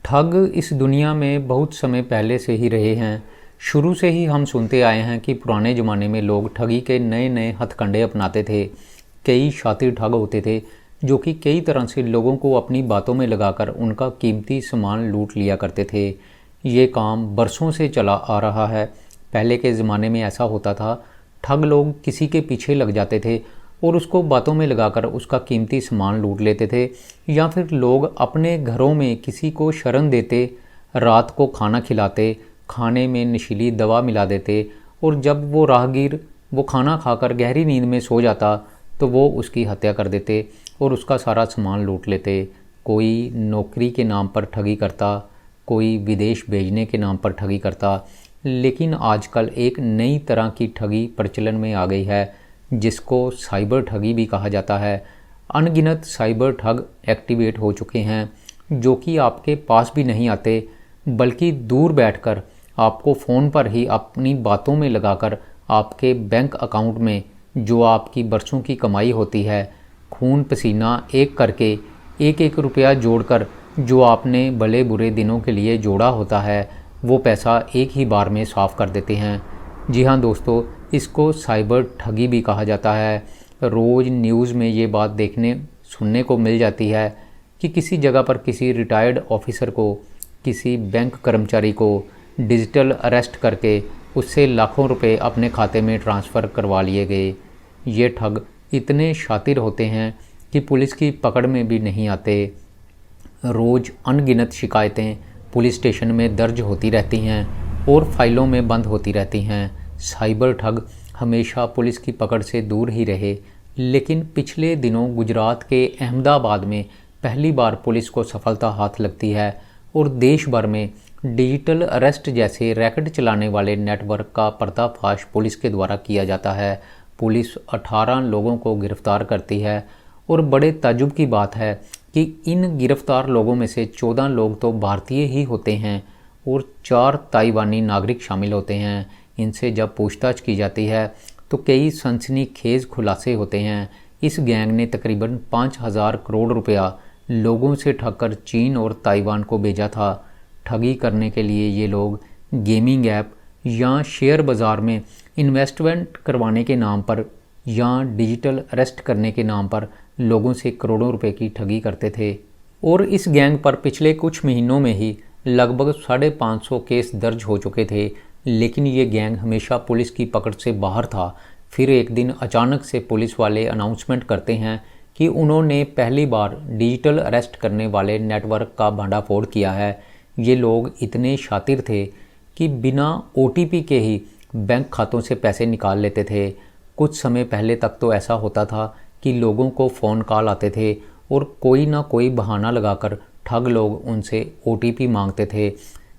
ठग इस दुनिया में बहुत समय पहले से ही रहे हैं। शुरू से ही हम सुनते आए हैं कि पुराने ज़माने में लोग ठगी के नए नए हथकंडे अपनाते थे। कई शातिर ठग होते थे जो कि कई तरह से लोगों को अपनी बातों में लगाकर उनका कीमती सामान लूट लिया करते थे। ये काम बरसों से चला आ रहा है। पहले के ज़माने में ऐसा होता था, ठग लोग किसी के पीछे लग जाते थे और उसको बातों में लगाकर उसका कीमती सामान लूट लेते थे, या फिर लोग अपने घरों में किसी को शरण देते, रात को खाना खिलाते, खाने में नशीली दवा मिला देते और जब वो राहगीर वो खाना खाकर गहरी नींद में सो जाता तो वो उसकी हत्या कर देते और उसका सारा सामान लूट लेते। कोई नौकरी के नाम पर ठगी करता, कोई विदेश भेजने के नाम पर ठगी करता। लेकिन आजकल एक नई तरह की ठगी प्रचलन में आ गई है जिसको साइबर ठगी भी कहा जाता है। अनगिनत साइबर ठग एक्टिवेट हो चुके हैं जो कि आपके पास भी नहीं आते, बल्कि दूर बैठकर आपको फ़ोन पर ही अपनी बातों में लगाकर आपके बैंक अकाउंट में जो आपकी बरसों की कमाई होती है, खून पसीना एक करके एक एक रुपया जोड़कर जो आपने भले बुरे दिनों के लिए जोड़ा होता है, वो पैसा एक ही बार में साफ़ कर देते हैं। जी हाँ दोस्तों, इसको साइबर ठगी भी कहा जाता है। रोज़ न्यूज़ में ये बात देखने सुनने को मिल जाती है कि किसी जगह पर किसी रिटायर्ड ऑफिसर को, किसी बैंक कर्मचारी को डिजिटल अरेस्ट करके उससे लाखों रुपए अपने खाते में ट्रांसफ़र करवा लिए गए। ये ठग इतने शातिर होते हैं कि पुलिस की पकड़ में भी नहीं आते। रोज़ अनगिनत शिकायतें पुलिस स्टेशन में दर्ज होती रहती हैं और फाइलों में बंद होती रहती हैं। साइबर ठग हमेशा पुलिस की पकड़ से दूर ही रहे, लेकिन पिछले दिनों गुजरात के अहमदाबाद में पहली बार पुलिस को सफलता हाथ लगती है और देश भर में डिजिटल अरेस्ट जैसे रैकेट चलाने वाले नेटवर्क का पर्दाफाश पुलिस के द्वारा किया जाता है। पुलिस 18 लोगों को गिरफ्तार करती है और बड़े ताज्जुब की बात है कि इन गिरफ्तार लोगों में से 14 लोग तो भारतीय ही होते हैं और 4 ताइवानी नागरिक शामिल होते हैं। इनसे जब पूछताछ की जाती है तो कई सनसनीखेज खुलासे होते हैं। इस गैंग ने तकरीबन 5,000 करोड़ रुपया लोगों से ठगकर चीन और ताइवान को भेजा था। ठगी करने के लिए ये लोग गेमिंग ऐप या शेयर बाज़ार में इन्वेस्टमेंट करवाने के नाम पर या डिजिटल अरेस्ट करने के नाम पर लोगों से करोड़ों रुपए की ठगी करते थे। और इस गैंग पर पिछले कुछ महीनों में ही लगभग 550 केस दर्ज हो चुके थे, लेकिन ये गैंग हमेशा पुलिस की पकड़ से बाहर था। फिर एक दिन अचानक से पुलिस वाले अनाउंसमेंट करते हैं कि उन्होंने पहली बार डिजिटल अरेस्ट करने वाले नेटवर्क का भंडाफोड़ किया है। ये लोग इतने शातिर थे कि बिना OTP के ही बैंक खातों से पैसे निकाल लेते थे। कुछ समय पहले तक तो ऐसा होता था कि लोगों को फ़ोन कॉल आते थे और कोई ना कोई बहाना लगाकर ठग लोग उनसे OTP मांगते थे,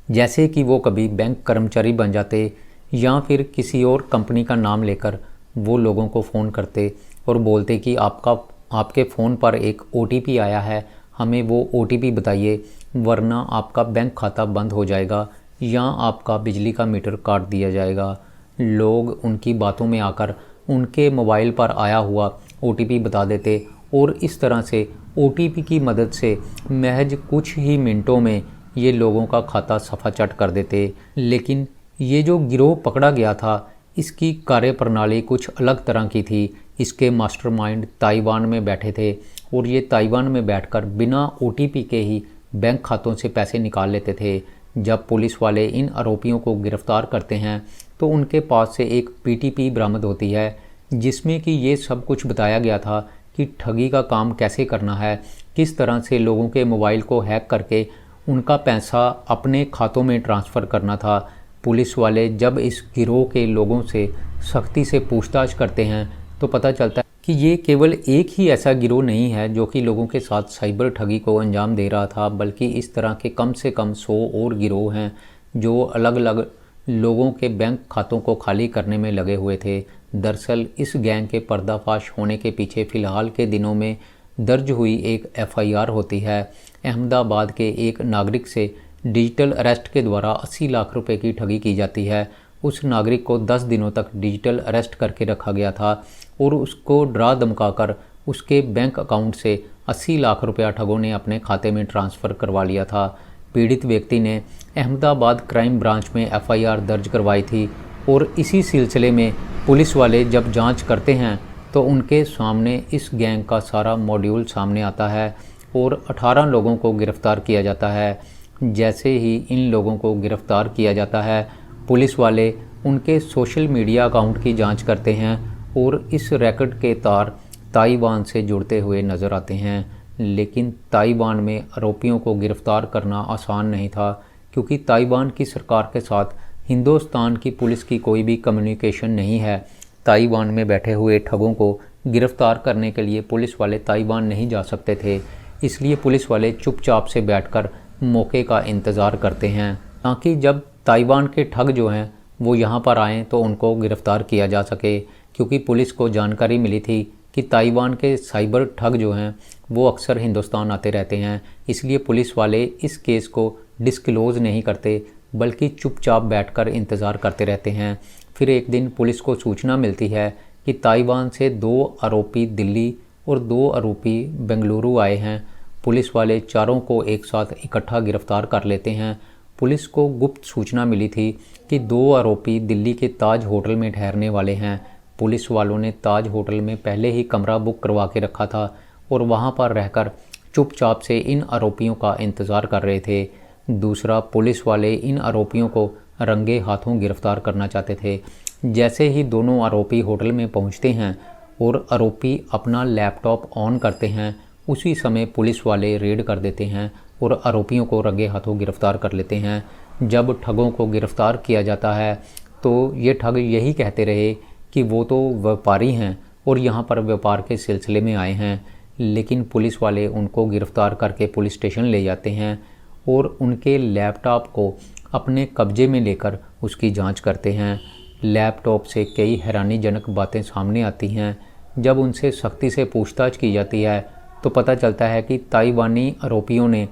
जैसे कि वो कभी बैंक कर्मचारी बन जाते या फिर किसी और कंपनी का नाम लेकर वो लोगों को फ़ोन करते और बोलते कि आपके फ़ोन पर एक OTP आया है, हमें वो OTP बताइए वरना आपका बैंक खाता बंद हो जाएगा या आपका बिजली का मीटर काट दिया जाएगा। लोग उनकी बातों में आकर उनके मोबाइल पर आया हुआ OTP बता देते और इस तरह से OTP की मदद से महज कुछ ही मिनटों में ये लोगों का खाता सफाचट कर देते। लेकिन ये जो गिरोह पकड़ा गया था, इसकी कार्यप्रणाली कुछ अलग तरह की थी। इसके मास्टरमाइंड ताइवान में बैठे थे और ये ताइवान में बैठकर बिना OTP के ही बैंक खातों से पैसे निकाल लेते थे। जब पुलिस वाले इन आरोपियों को गिरफ्तार करते हैं तो उनके पास से एक PTP बरामद होती है जिसमें कि ये सब कुछ बताया गया था कि ठगी का काम कैसे करना है, किस तरह से लोगों के मोबाइल को हैक करके उनका पैसा अपने खातों में ट्रांसफ़र करना था। पुलिस वाले जब इस गिरोह के लोगों से सख्ती से पूछताछ करते हैं तो पता चलता है कि ये केवल एक ही ऐसा गिरोह नहीं है जो कि लोगों के साथ साइबर ठगी को अंजाम दे रहा था, बल्कि इस तरह के कम से कम 100 और गिरोह हैं जो अलग अलग लोगों के बैंक खातों को खाली करने में लगे हुए थे। दरअसल इस गैंग के पर्दाफाश होने के पीछे फ़िलहाल के दिनों में दर्ज हुई एक FIR होती है। अहमदाबाद के एक नागरिक से डिजिटल अरेस्ट के द्वारा 80 लाख रुपए की ठगी की जाती है। उस नागरिक को 10 दिनों तक डिजिटल अरेस्ट करके रखा गया था और उसको डरा धमकाकर उसके बैंक अकाउंट से 80 लाख रुपया ठगों ने अपने खाते में ट्रांसफ़र करवा लिया था। पीड़ित व्यक्ति ने अहमदाबाद क्राइम ब्रांच में एफआईआर दर्ज करवाई थी और इसी सिलसिले में पुलिस वाले जब जांच करते हैं तो उनके सामने इस गैंग का सारा मॉड्यूल सामने आता है और 18 लोगों को गिरफ़्तार किया जाता है। जैसे ही इन लोगों को गिरफ़्तार किया जाता है, पुलिस वाले उनके सोशल मीडिया अकाउंट की जांच करते हैं और इस रैकेट के तार ताइवान से जुड़ते हुए नज़र आते हैं। लेकिन ताइवान में आरोपियों को गिरफ़्तार करना आसान नहीं था, क्योंकि ताइवान की सरकार के साथ हिंदुस्तान की पुलिस की कोई भी कम्युनिकेशन नहीं है। ताइवान में बैठे हुए ठगों को गिरफ़्तार करने के लिए पुलिस वाले ताइवान नहीं जा सकते थे, इसलिए पुलिस वाले चुपचाप से बैठकर मौके का इंतज़ार करते हैं ताकि जब ताइवान के ठग जो हैं वो यहाँ पर आएँ तो उनको गिरफ़्तार किया जा सके। क्योंकि पुलिस को जानकारी मिली थी कि ताइवान के साइबर ठग जो हैं वो अक्सर हिंदुस्तान आते रहते हैं, इसलिए पुलिस वाले इस केस को डिस्क्लोज़ नहीं करते बल्कि चुपचाप बैठकर इंतज़ार करते रहते हैं। फिर एक दिन पुलिस को सूचना मिलती है कि ताइवान से 2 आरोपी दिल्ली और 2 आरोपी बेंगलुरु आए हैं। पुलिस वाले चारों को एक साथ इकट्ठा गिरफ्तार कर लेते हैं। पुलिस को गुप्त सूचना मिली थी कि 2 आरोपी दिल्ली के ताज होटल में ठहरने वाले हैं। पुलिस वालों ने ताज होटल में पहले ही कमरा बुक करवा के रखा था और वहां पर रहकर चुपचाप से इन आरोपियों का इंतज़ार कर रहे थे। दूसरा, पुलिस वाले इन आरोपियों को रंगे हाथों गिरफ्तार करना चाहते थे। जैसे ही दोनों आरोपी होटल में पहुंचते हैं और आरोपी अपना लैपटॉप ऑन करते हैं, उसी समय पुलिस वाले रेड कर देते हैं और आरोपियों को रंगे हाथों गिरफ्तार कर लेते हैं। जब ठगों को गिरफ्तार किया जाता है तो ये ठग यही कहते रहे कि वो तो व्यापारी हैं और यहाँ पर व्यापार के सिलसिले में आए हैं, लेकिन पुलिस वाले उनको गिरफ्तार करके पुलिस स्टेशन ले जाते हैं और उनके लैपटॉप को अपने कब्जे में लेकर उसकी जांच करते हैं। लैपटॉप से कई हैरानीजनक बातें सामने आती हैं। जब उनसे सख्ती से पूछताछ की जाती है तो पता चलता है कि ताइवानी आरोपियों ने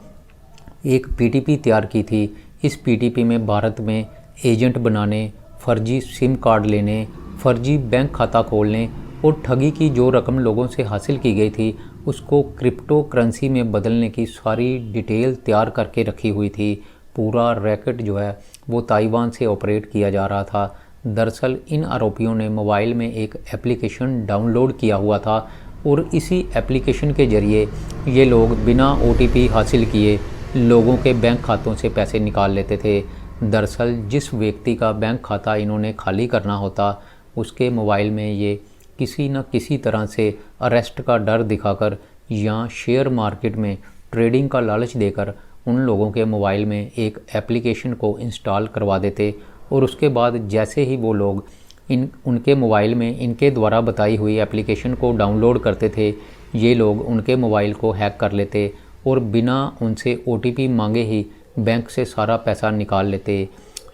एक पीटीपी तैयार की थी। इस पीटीपी में भारत में एजेंट बनाने, फर्जी सिम कार्ड लेने, फर्जी बैंक खाता खोलने और ठगी की जो रकम लोगों से हासिल की गई थी उसको क्रिप्टो करेंसी में बदलने की सारी डिटेल तैयार करके रखी हुई थी। पूरा रैकेट जो है वो ताइवान से ऑपरेट किया जा रहा था। दरअसल इन आरोपियों ने मोबाइल में एक एप्लीकेशन डाउनलोड किया हुआ था और इसी एप्लीकेशन के ज़रिए ये लोग बिना ओटीपी हासिल किए लोगों के बैंक खातों से पैसे निकाल लेते थे। दरअसल जिस व्यक्ति का बैंक खाता इन्होंने खाली करना होता उसके मोबाइल में ये किसी न किसी तरह से अरेस्ट का डर दिखाकर या शेयर मार्केट में ट्रेडिंग का लालच देकर उन लोगों के मोबाइल में एक एप्लीकेशन को इंस्टॉल करवा देते और उसके बाद जैसे ही वो लोग उनके मोबाइल में इनके द्वारा बताई हुई एप्लीकेशन को डाउनलोड करते थे, ये लोग उनके मोबाइल को हैक कर लेते और बिना उनसे ओटीपी मांगे ही बैंक से सारा पैसा निकाल लेते।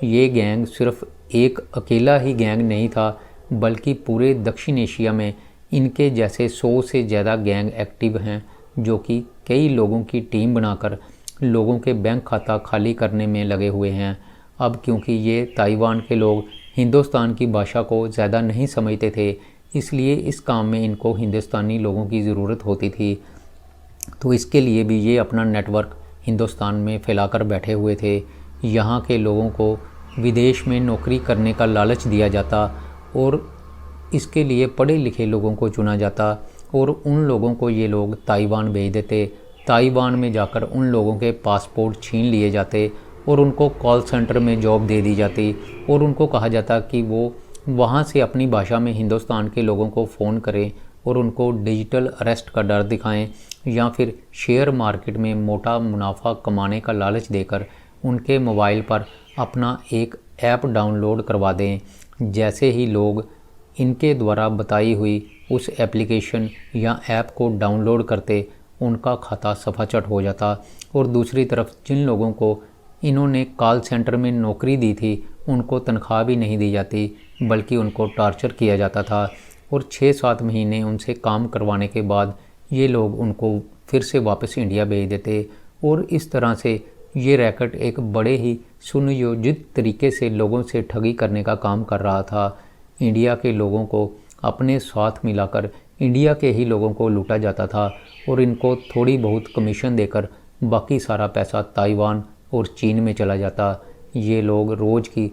ये गैंग सिर्फ एक अकेला ही गैंग नहीं था, बल्कि पूरे दक्षिण एशिया में इनके जैसे 100 से ज़्यादा गैंग एक्टिव हैं जो कि कई लोगों की टीम बनाकर लोगों के बैंक खाता खाली करने में लगे हुए हैं। अब क्योंकि ये ताइवान के लोग हिंदुस्तान की भाषा को ज़्यादा नहीं समझते थे, इसलिए इस काम में इनको हिंदुस्तानी लोगों की ज़रूरत होती थी। तो इसके लिए भी ये अपना नेटवर्क हिंदुस्तान में फैलाकर बैठे हुए थे। यहाँ के लोगों को विदेश में नौकरी करने का लालच दिया जाता और इसके लिए पढ़े लिखे लोगों को चुना जाता और उन लोगों को ये लोग ताइवान भेज देते। ताइवान में जाकर उन लोगों के पासपोर्ट छीन लिए जाते और उनको कॉल सेंटर में जॉब दे दी जाती और उनको कहा जाता कि वो वहाँ से अपनी भाषा में हिंदुस्तान के लोगों को फ़ोन करें और उनको डिजिटल अरेस्ट का डर दिखाएं या फिर शेयर मार्केट में मोटा मुनाफा कमाने का लालच देकर उनके मोबाइल पर अपना एक ऐप डाउनलोड करवा दें। जैसे ही लोग इनके द्वारा बताई हुई उस एप्लीकेशन या ऐप को डाउनलोड करते, उनका खाता सफाचट हो जाता और दूसरी तरफ जिन लोगों को इन्होंने कॉल सेंटर में नौकरी दी थी उनको तनख्वाह भी नहीं दी जाती, बल्कि उनको टार्चर किया जाता था और 6-7 महीने उनसे काम करवाने के बाद ये लोग उनको फिर से वापस इंडिया भेज देते। और इस तरह से ये रैकेट एक बड़े ही सुनियोजित तरीके से लोगों से ठगी करने का काम कर रहा था। इंडिया के लोगों को अपने साथ मिलाकर इंडिया के ही लोगों को लूटा जाता था और इनको थोड़ी बहुत कमीशन देकर बाकी सारा पैसा ताइवान और चीन में चला जाता। ये लोग रोज़ की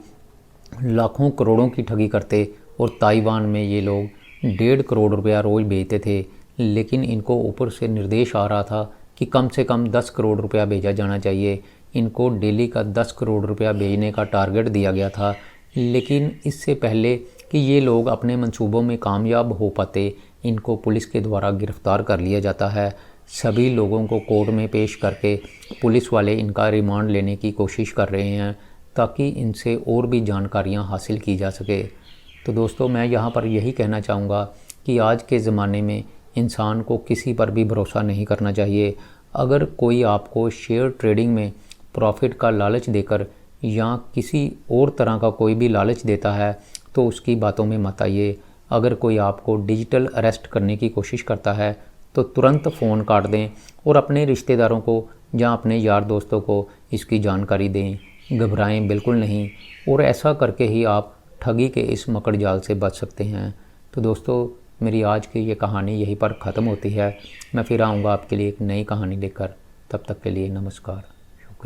लाखों करोड़ों की ठगी करते और ताइवान में ये लोग 1.5 करोड़ रुपया रोज़ भेजते थे। लेकिन इनको ऊपर से निर्देश आ रहा था कि कम से कम 10 करोड़ रुपया भेजा जाना चाहिए। इनको डेली का 10 करोड़ रुपया भेजने का टारगेट दिया गया था। लेकिन इससे पहले कि ये लोग अपने मंसूबों में कामयाब हो पाते, इनको पुलिस के द्वारा गिरफ़्तार कर लिया जाता है। सभी लोगों को कोर्ट में पेश करके पुलिस वाले इनका रिमांड लेने की कोशिश कर रहे हैं ताकि इनसे और भी जानकारियां हासिल की जा सके। तो दोस्तों, मैं यहाँ पर यही कहना चाहूँगा कि आज के ज़माने में इंसान को किसी पर भी भरोसा नहीं करना चाहिए। अगर कोई आपको शेयर ट्रेडिंग में प्रॉफिट का लालच देकर या किसी और तरह का कोई भी लालच देता है तो उसकी बातों में मत आइए। अगर कोई आपको डिजिटल अरेस्ट करने की कोशिश करता है तो तुरंत फ़ोन काट दें और अपने रिश्तेदारों को या अपने यार दोस्तों को इसकी जानकारी दें। घबराएं बिल्कुल नहीं, और ऐसा करके ही आप ठगी के इस मकड़ जाल से बच सकते हैं। तो दोस्तों, मेरी आज की ये कहानी यहीं पर ख़त्म होती है। मैं फिर आऊँगा आपके लिए एक नई कहानी लेकर। तब तक के लिए नमस्कार।